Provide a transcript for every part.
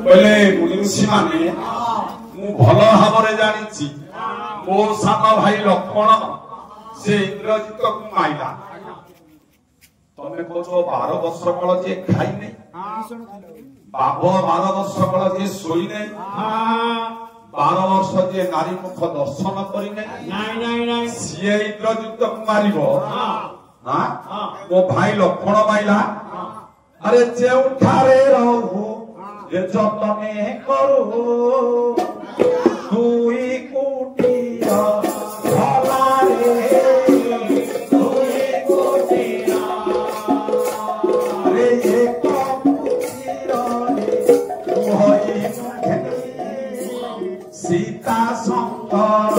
କହିଲେ ଋଷି ମାନେ ମୁଁ ଭଲ ଭାବରେ ଜାଣିଛି ମୋ ସାନ ଭାଇ ଲକ୍ଷ୍ମଣ ସେ ଇନ୍ଦ୍ରଜିତକୁ ମାଇଲା। ତମେ କହୁଛ 12 ବର୍ଷ କାଳ ଯିଏ ଖାଇନି, 12 ବର୍ଷ କାଳ ଯିଏ ଶୋଇନେ, 12 ବର୍ଷ ଯିଏ ନାରୀ ମୁଖ ଦର୍ଶନ କରିନେ, ସିଏ ଇନ୍ଦ୍ରଜିତକୁ ମାରିବ। ମୋ ଭାଇ ଲକ୍ଷ୍ମଣ ମାଇଲା। ଆରେ ଯେଉଁଠାରେ ରହୁ ଯେ ଯତନେ କରୁ ଦୁଇ କୋଟିର ଭଲାରେ, ଦୁଇ କୋଟିର ଆରେ ଏକ କୋଟିରରେ ହୋଇ ସୀତା ଶଙ୍କର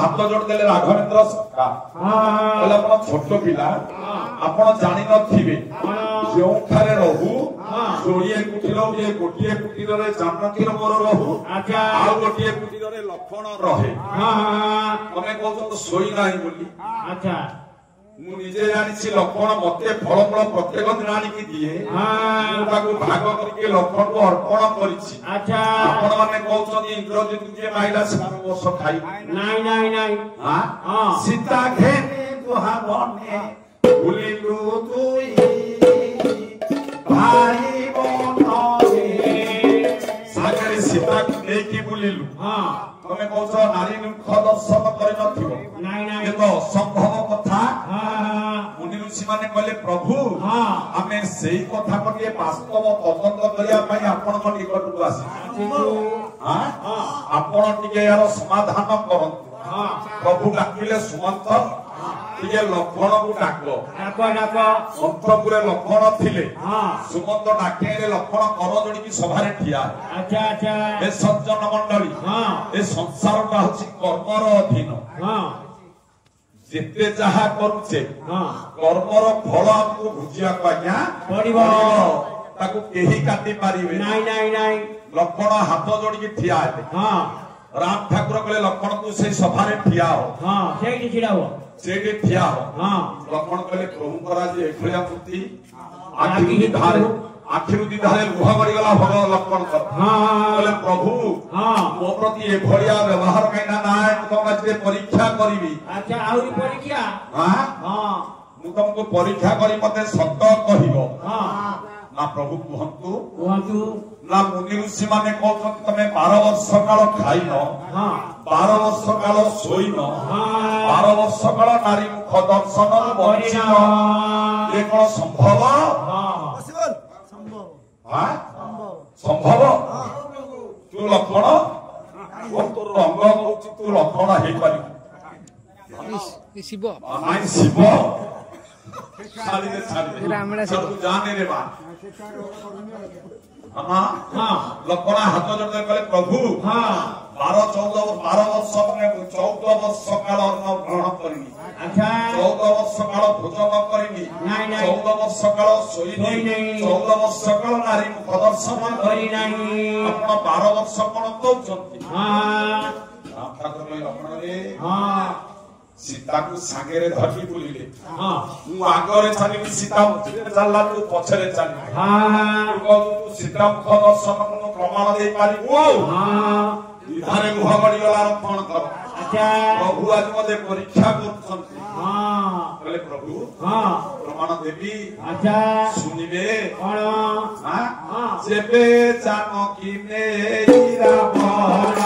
ହାତ ଯୋଡ଼ିଦେଲେ ରାଘବେନ୍ଦ୍ର କହିଲେ ଆପଣ ଛୋଟ ପିଲା, ଆପଣ ଜାଣିନଥିବେ ଯେଉଁଠାରେ ରହୁ ଯୋଡ଼ିଏ କୁଟୀର, ଗୋଟିଏ କୁଟୀରରେ ଜାନକୀର ମୋର ରହୁ, ଆଉ ଗୋଟିଏ କୁଟୀରରେ ଲକ୍ଷ୍ମଣ ରହେ। ତମେ କହୁଛ ଶୋଇ ନାହିଁ ବୋଲି। ମୁଁ ନିଜେ ଜାଣିଛି ଲକ୍ଷ୍ମଣ ମତେ ଫଳମୂଳ ପ୍ରତ୍ୟେକ ଦିନ ଆଣିକି ଦିଏ, ମୁଁ ତାକୁ ଭାଗ କରିକି ଲକ୍ଷ୍ମଣକୁ ଅର୍ପଣ କରିଛି। ଆପଣ ମାନେ କହୁଛନ୍ତି ଇନ୍ଦ୍ରଜିତ ଯିଏ ମାଇଲା ସେ 12 ବର୍ଷ ଖାଇବ। ସୀତା ଘେନି ଦୁହାବନେ ବୁଲିଲୁ ତୁଇ ଭାଇ ବନରେ, ସାଗରେ ସୀତାକୁ ନେଇକି ବୁଲିଲୁ। ତମେ କହୁଛ ନାରୀ ମୁଖ ଦର୍ଶନ କରିନଥିବ, କିନ୍ତୁ ଅସମ୍ଭବ କଥା। ମୁନି ଋଷି ମାନେ କହିଲେ ପ୍ରଭୁ ଆମେ ସେଇ କଥାକୁ ଟିକେ ବାସ୍ତବ ତଦନ୍ତ କରିବା ପାଇଁ ଆପଣଙ୍କ ନିକଟକୁ ଆସିଛୁ। ଆପଣ ଟିକେ ଏହାର ସମାଧାନ କରନ୍ତୁ। ପ୍ରଭୁ ଡାକିଲେ ସୁମନ୍ତ ଟିକେ ଲକ୍ଷ୍ମଣକୁ ଡାକ। ଅନ୍ତପୁରେ ଲକ୍ଷ୍ମଣ ଥିଲେ, ସୁମନ୍ତ ଡାକିଲେ ଲକ୍ଷ୍ମଣ କର ଯୋଡ଼ିକି ସଭାରେ ଠିଆ। ଏ ସଜ୍ଜନ ମଣ୍ଡଳୀ, ଏ ସଂସାରଟା ହଉଛି କର୍ମର ଅଧୀନ। ଯେତେ ଯାହା କରୁଛେ କର୍ମର ଫଳ ଆମକୁ ବୁଝିବାକୁ ଆଜ୍ଞା ପଡିବ, ତାକୁ କେହି କାଟି ପାରିବେ। ଲକ୍ଷ୍ମଣ ହାତ ଯୋଡ଼ିକି ଠିଆ ହେଲେ। ରାମ ଠାକୁର କହିଲେ ଲକ୍ଷ୍ମଣ ତୁ ସେଇ ସଭାରେ ଠିଆ ହ, ସେଇଠି ଠିଆ ହ। ଲକ୍ଷ୍ମଣ କହିଲେ ପ୍ରଭୁଙ୍କର ଆଜି ଏଭଳିଆ ମୂର୍ତ୍ତି, ଆଖିରୁ ଦିଧାରେ ଲୁହ ଗଡ଼ିଗଲା ଭଗ ଲକ୍ଷ୍ମଣଙ୍କର। କହିଲେ ପ୍ରଭୁ ମୋ ପ୍ରତି ଏଭଳିଆ ବ୍ୟବହାର କାହିଁକି ନା, ମୁଁ ତମକୁ ଆଜି ପରୀକ୍ଷା କରିବି। ମୁଁ ତମକୁ ପରୀକ୍ଷା କରି ମତେ ସତ କହିବ ନା? ପ୍ରଭୁ କୁହନ୍ତୁ। ନା ମୁନି ଋଷି ମାନେ କହୁଛନ୍ତି ତମେ 12 ବର୍ଷ କାଳ ଖାଇନ, 12 ବର୍ଷ କାଳ ଶୋଇନ, 12 ବର୍ଷ କାଳ ନାରୀ ମୁଖ ଦର୍ଶନରୁ ବଞ୍ଚିନ, ଏ କଣ ସମ୍ଭବ? ସମ୍ଭବ? ତୁ ଲକ୍ଷ୍ମଣ, ତୋର ରଙ୍ଗ କହୁଛି ତୁ ଲକ୍ଷ୍ମଣ ହେଇପାରିବୁ ନାଇଁ ଶିବ। ଜାନେ ରେ ବା ଲକ୍ଷ୍ମଣ ହାତ ଯୋଡ଼ିଦେଲେ କହିଲେ ପ୍ରଭୁ 12 ବର୍ଷ କାଳ ଅନ୍ନ ଗ୍ରହଣ କରିନି, 14 ବର୍ଷ କାଳ ଭୋଜନ କରିନି, 14 ବର୍ଷ କାଳ ଶୋଇନି, 14 ବର୍ଷ କାଳ ନାରୀ ପ୍ରଦର୍ଶନ କରିନାହିଁ। ଆପଣ 12 ବର୍ଷ କଣ କହୁଛନ୍ତି? ଠାକୁର କହିଲେ ଲକ୍ଷ୍ମଣରେ ସୀତାକୁ ସାଙ୍ଗରେ ଧରି ବୁଲିଲେ। ମୁଁ ଆଗରେ ଚାଲିବି, ସୀତା ଚାଲିଲା ତୁ ପଛରେ ଚାଲିବି। ସୀତା ମୁଖ ଦର୍ଶନ ପ୍ରମାଣ ଦେଇପାରିବୁ। ଦ୍ବିଧାରେ ଲୁହ ଗଡ଼ିଗଲା ଲକ୍ଷ୍ମଣଙ୍କର। ପ୍ରଭୁ ଆଜି ମତେ ପରୀକ୍ଷା କରୁଛନ୍ତି। କହିଲେ ପ୍ରଭୁ ପ୍ରମାଣ ଦେବି, ଶୁଣିବେ। ଯେବେ ଜାନକୀ ନେଇ ରାବଣ,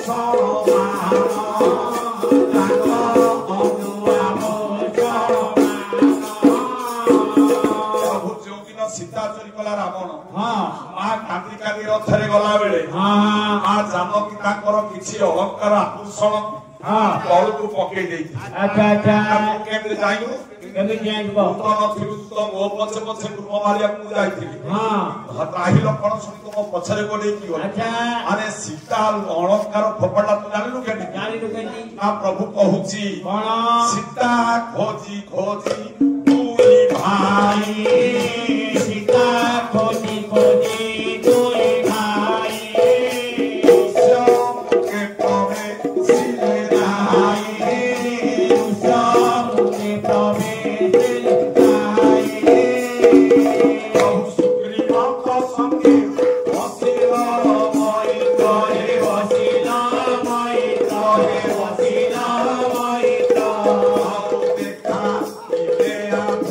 Oh गला रावण माँ कांदी कांदी रथरे गला बेले माँ जानकी तांकर किछि अलंकार आभूषण तल को पके देई अच्छा अच्छा केमते जाइयो केमते जाइबो तो नथिलु तो मो पछे पछे गुरु मारिया को जाइथिली राही लक्षण सुनी तो मो पछरे गोडे की गला अच्छा अरे सीता अलंकार फोपडला तू जानिलु केनी ना प्रभु कहूची कोन सीता खोजी खोजी दुई भाई सीता खोजी खोजी दुई भाई श्याम के पवे सिले जाई श्याम के पवे सिले जाई बहु सुग्रीव का संगे वसिला माई करे वसिला माई करे वसिला माई करे देखा इले आप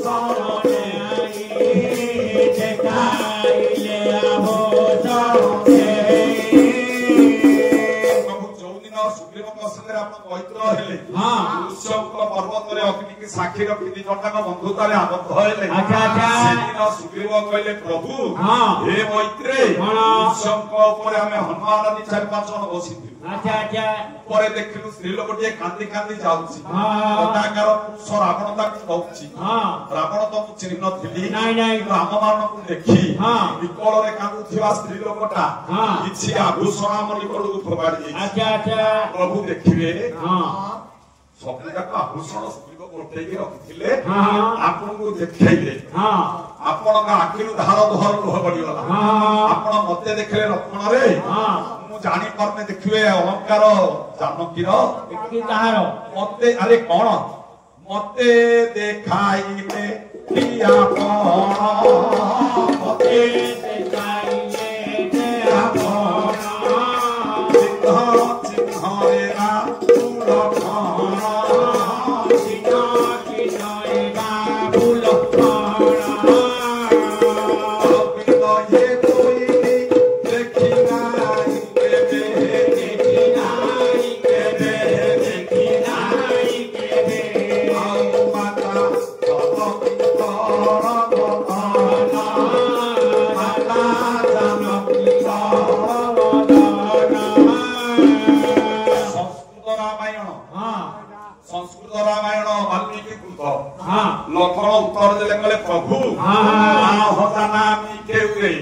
सामने आई देखा ले आवो सामने प्रभु चौदिन सुग्रीव संगे आप पवित्र हेले उत्सव पर्वत रे अग्नि के साक्षी रखी दी जटा बंधुता रे आबद्ध हेले अच्छा अच्छा सेदिन सुग्रीव कहले प्रभु हे मैत्रे उत्सव ऊपर हमें हनुमान आदि 4-5 जन बसिथि अच्छा अच्छा परे देखिलु स्त्री लोक टिए कांदी कांदी जाउची कटाकार पुरुष रावण ताकू कहूची रावण तो मु चिन्ह नथिली नाइ नाइ राम मान को देखि विकल रे कांदुथिबा स्त्री लोकटा किछि आभूषण मनि कोडू फोबाडी दै अच्छा अच्छा प्रभु देखिबे सब जाक आभूषण स्त्री को गोटेई रखिथिले आपन को देखैले आपन का आखिरु धार धर लुह पड़ी गला आपन मते देखले लक्षण रे मु जानि परमे देखिबे अलंकार जानकी रो कि ताहार मते अरे कोन मते देखाइले पिया कोन मते देखाइले पिया कोन चिन्ह चिन्ह रे ना फूल कोन चिन्ह चिन्ह रे ना फूल कोन ये कोई देखी नाई के देखी नाई के देखी नाई के आओ माता जानकी तोरा बहाना माता जानकी तोरा बहाना संस्कृत रामायण वाल्मीकि कृत लक्षण उत्तर देले कहले प्रभु ना हो जानामि केउरे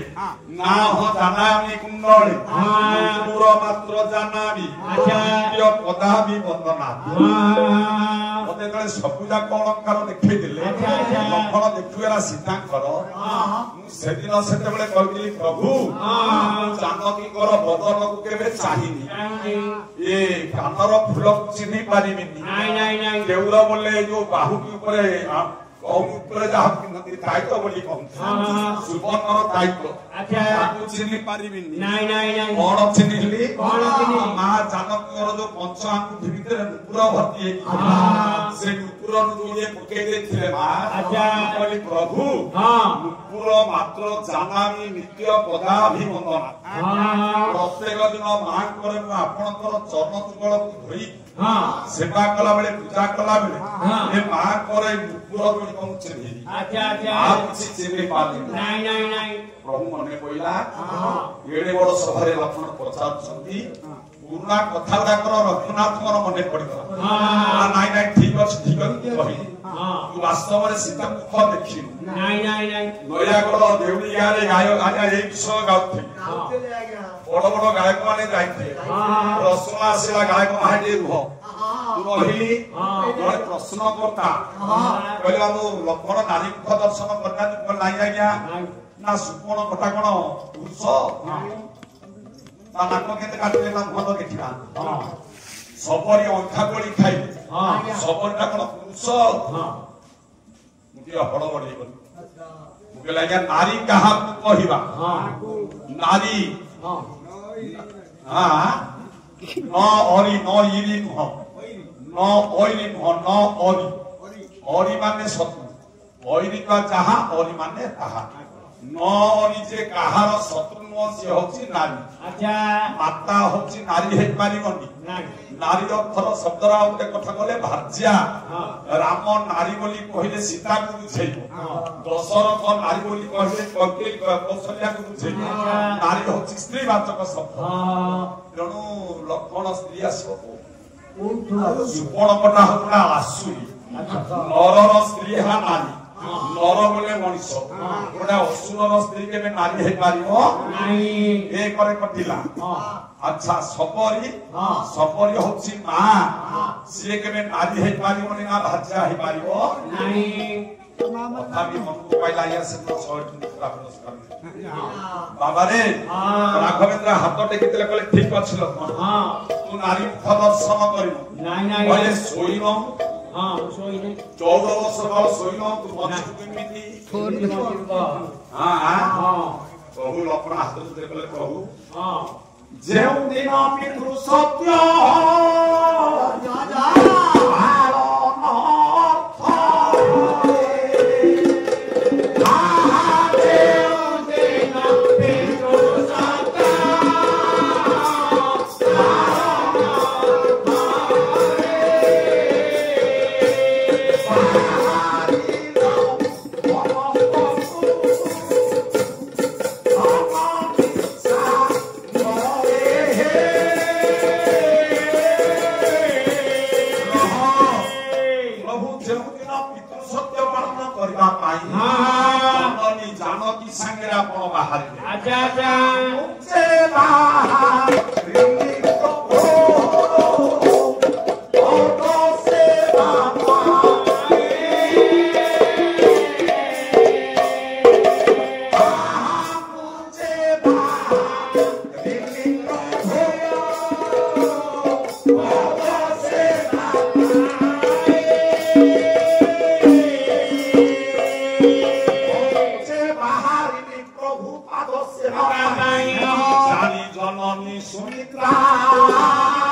ना हो जानामि कुंडले पूरा मात्र जानामि नित्य पदाभि वंदना मते कहले सबुजा अलंकार देखै दिले लक्षण देखुएला सीतांकर सेदिन सेते बेले कहतिली प्रभु जानकी कर बदन को केबे चाहिनी ए कानर फूल चिन्हि पारिबिनी नाइ देउल बोले जो बाहु के ऊपर ऊपर जहाँ दायित्व बोली कहूँ सुवर्णर दायित्व ताकू चिन्हि पारिबिनी कौन चिन्हिली माँ जानकी जो पंच आंगुठी भितर नुपुर भर्ती से नुपुर जोड़े पकई देथिले माँ कहली प्रभु नुपुर मात्र जानामि नित्य पदाभिवंदना प्रत्येक दिन माँ करे आपणकर चरण जुगल को धोई सेवा कला बेले पूजा कला बेले ए माँ करे नुपुर जोड़ी कहूँ चिन्हि आप किसी चिन्हि पाली प्रभु मने पइला एडे बड़ सभारे लक्षण पचारुछंती पुरुना कथा गुडाकर रघुनाथ मोर मने पड़िगला नाइ नाइ ठीक अछि कहि तू वास्तव में सीता मुख देखि नयागढ़ देउली गारे गायक आजा ए विषय गाउथे बड़ बड़ गायक माने जाइथे प्रश्न आसिला गायक माहे रुह तू रहिली जड़े प्रश्न करता कहले हम लक्षण नारी मुख दर्शन करना नाइ आज्ञा ना सुपण घटा कोन पुरुष नाक केते काटले ना मुख देखिबा सबरी अंखा गली खाइ सबरटा कोन पुरुष मुटिया हड़ बड़ी गली मुके लाग्या नारी कहा कहिबा नारी न अरी न इरी नुह न ओइरी नुह न अरी अरी माने सतु ओइरी का जहा अरी माने ताहा नरी जे कहार शत्रु नुह सी हूँ नारी अच्छा माता हूँ नारी है पारिबनी नारी अर्थर शब्दरा गोटे कथा कले भार्या राम नारी बोली कहले सीता को बुझे दशरथ नारी बोली कहले कौशल्या को बुझे नारी हूँ स्त्रीवाचक शब्द तेणु लक्ष्मण स्त्री आसो सुपर्णकटा होगा आसुरी नरर स्त्री है नारी नर बोले मनीष गोटे असुरर स्त्री के नारी है पारिबो ए करे कटिला अच्छा सबरी सबरी होची मां से के नारी है पारिबो ना भाज्या है पारिबो तथापि मन को पाइला या से तो बाबा रे राघवेंद्र हाथ टेकितले कहले ठीक अछि लक्ष्मण तू नारी प्रदर्शन करिनो कहले सोइनो सोइनो 14 वर्ष काल सोइनो तू बंचु केमिति प्रभु लक्ष्मण हाथ टेकितले कहले प्रभु जेउ दिन पितृ सत्य जानकी संग्रा को बाहर अच्छा अच्छा से बाहर सुमित्रा